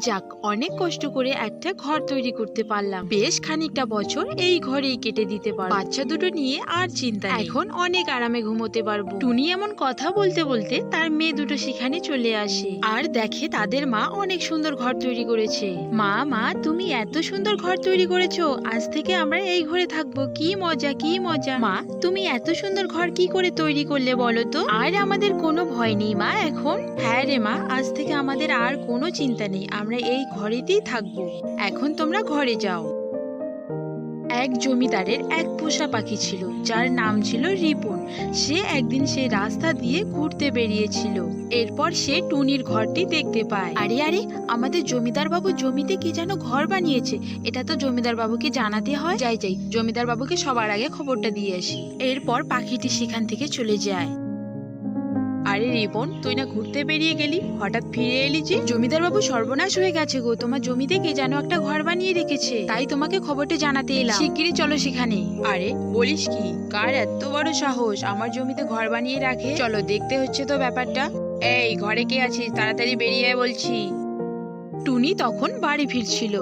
যাক, অনেক কষ্ট করে একটা ঘর তৈরি করতে পারলাম। বেশ খানিকটা বছর এই ঘরেই কেটে দিতে পারবো। বাচ্চা দুটো নিয়ে আর চিন্তা নেই। এখন অনেক আরামে ঘুমোতে পারবো। টুনি এমন কথা বলতে বলতে তার মেয়ে দুটো সেখানে চলে আসে আর দেখে তাদের মা অনেক সুন্দর ঘর তৈরি করেছে। মা তুমি এত সুন্দর ঘর তৈরি করেছো, আজ থেকে আমরা এই ঘরে থাকবো। কি মজা কি মজা। মা, তুমি এত সুন্দর ঘর কি করে তৈরি করলে বলো তো? আর আমাদের কোনো ভয় নেই মা এখন। হ্যাঁ রে মা, আজ থেকে আমাদের আর কোনো চিন্তা নেই, আমরা এই ঘরেতেই থাকবো। এখন তোমরা ঘরে যাও। এক জমিদারের এক পোষা পাখি ছিল, যার নাম ছিল রিপন। সে একদিন সেই রাস্তা দিয়ে ঘুরতে বেরিয়েছিল। এরপর সে টুনির ঘরটি দেখতে পায়। আরে আরে, আমাদের জমিদার বাবু জমিতে কি যেন ঘর বানিয়েছে। এটা তো জমিদার বাবুকে জানাতে হয়। যাই জমিদার বাবুকে সবার আগে খবরটা দিয়ে আসি। এরপর পাখিটি সেখান থেকে চলে যায়। আরে রিপন, তুই না ঘুরতে বেরিয়ে গেলি, হঠাৎ ফিরে এলি যে? জমিদার বাবু সর্বনাশ হয়ে গেছে গো, তোমার জমিতে কে যেন একটা ঘর বানিয়ে রেখেছে, তাই তোমাকে খবরটা জানাতে এলাম। শিগগিরই চলো সেখানে। আরে বলিস কি, কার এত বড় সাহস আমার জমিতে ঘর বানিয়ে রাখে? চলো দেখতে হচ্ছে তো ব্যাপারটা। এই ঘরে কে আছিস, তাড়াতাড়ি বেরিয়ে আয় বলছি। টুনি তখন বাড়ি ফিরছিল।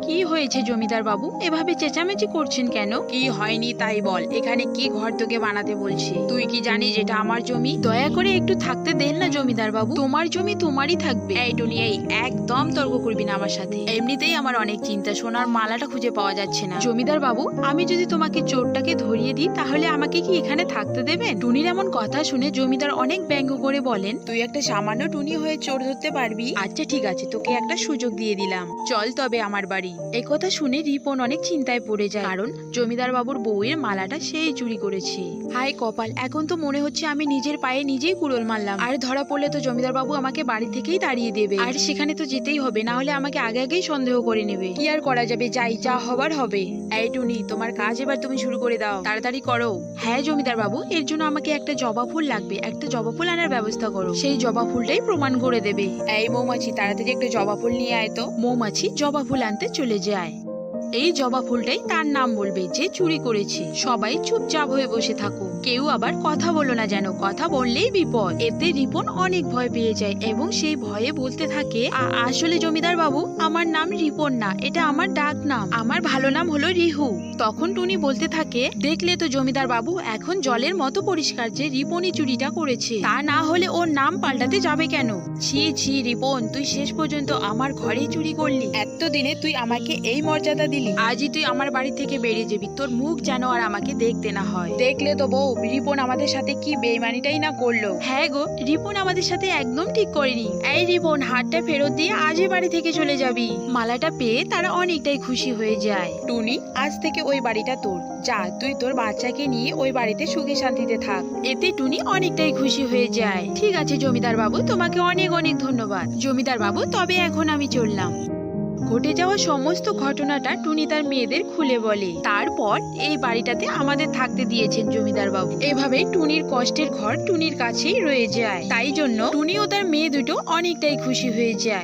কি হয়েছে জমিদার বাবু, এভাবে চেঁচামেচি করছেন কেন? কি হয়নি তাই বল, এখানে কি ঘর তোকে বানাতে বলছে? তুই কি জানিস এটা আমার জমি? দয়া করে একটু থাকতে দেন না জমিদার বাবু, তোমার জমি তোমারই থাকবে। এই টুনি, এই একদম তর্ক করবি না আমার সাথে। এমনিতেই আমার অনেক চিন্তা, সোনার মালাটা খুঁজে পাওয়া যাচ্ছে না। জমিদার বাবু, আমি যদি তোমাকে চোরটাকে ধরিয়ে দিই তাহলে আমাকে কি এখানে থাকতে দেবেন? টুনির এমন কথা শুনে জমিদার অনেক ব্যঙ্গ করে বলেন, তুই একটা সামান্য টুনি হয়ে চোর ধরতে পারবি? আচ্ছা ঠিক আছে, তোকে একটা সুযোগ দিয়ে দিলাম, চল তবে আমার বাড়ি। এই কথা শুনে রিপন অনেক চিন্তায় পড়ে যায়, কারণ জমিদার বাবুর বউয়ের মালাটা সেই চুরি করেছে। হায় কপাল, এখন তো মনে হচ্ছে আমি নিজের পায়ে নিজেই কুড়োল মারলাম। আর ধরা পড়লে তো জমিদার বাবু আমাকে বাড়ি থেকেই তাড়িয়ে দেবে, আর সেখানে তো যেতেই হবে, না হলে আমাকে আগে আগেই সন্দেহ করে নেবে। কি আর করা যাবে, যাই, যা হবার হবে। এই টুনি, তোমার কাজ এবার তুমি শুরু করে দাও, তাড়াতাড়ি করো। হ্যাঁ জমিদার বাবু, এর জন্য আমাকে একটা জবা ফুল লাগবে, একটা জবা ফুল আনার ব্যবস্থা করো। সেই জবা ফুলটাই প্রমাণ করে দেবে। এই মৌমাছি, তাড়াতাড়ি একটা জবা ফুল নিয়ে আয় তো। মৌমাছি জবা ফুল আনতে চলে যায়। এই জবা ফুলটাই তার নাম বলবে যে চুরি করেছে। সবাই চুপচাপ হয়ে বসে থাকো, কেউ আবার কথা বলো না, যেন কথা বললেই বিপদ। এতে রিপন অনেক ভয় পেয়ে যায় এবং সেই ভয়ে বলতে থাকে, আসলে জমিদার বাবু, আমার নাম রিপন না, এটা আমার ডাক নাম, আমার ভালো নাম হলো রিহু। তখন টুনি বলতে থাকে, দেখলে তো জমিদার বাবু, এখন জলের মতো পরিষ্কার যে রিপনই চুরিটা করেছে, তা না হলে ওর নাম পাল্টাতে যাবে কেন? ছি ছি রিপন, তুই শেষ পর্যন্ত আমার ঘরেই চুরি করলি। এতদিনে তুই আমাকে এই মর্যাদা দিলি, আজই তুই আমার বাড়ি থেকে বেরিয়ে যাবি, তোর মুখ যেন আর আমাকে দেখতে না হয়। দেখলে তো বউ, রিপন আমাদের সাথে কি বেইমানিটাই না করলো। হ্যাঁ গো, রিপন আমাদের সাথে একদম ঠিক করেনি। এই রিপন, হাতটা ফেরত দিয়ে আজই বাড়ি থেকে চলে যাবি। মালাটা পেয়ে তারা অনেকটাই খুশি হয়ে যায়। টুনি, আজ থেকে ওই বাড়িটা তোর, যা তুই তোর বাচ্চাকে নিয়ে ওই বাড়িতে সুখে শান্তিতে থাক। এতে টুনি অনেকটাই খুশি হয়ে যায়। ঠিক আছে জমিদার বাবু, তোমাকে অনেক অনেক ধন্যবাদ। জমিদার বাবু, তবে এখন আমি চললাম। ঘটে যাওয়া সমস্ত ঘটনাটা টুনি তার মেয়েদের খুলে বলে। তারপর এই বাড়িটাতে আমাদের থাকতে দিয়েছেন জমিদার বাবু। এভাবে টুনির কষ্টের ঘর টুনির কাছেই রয়ে যায়। তাই জন্য টুনি ও তার মেয়ে দুটো অনেকটাই খুশি হয়ে যায়।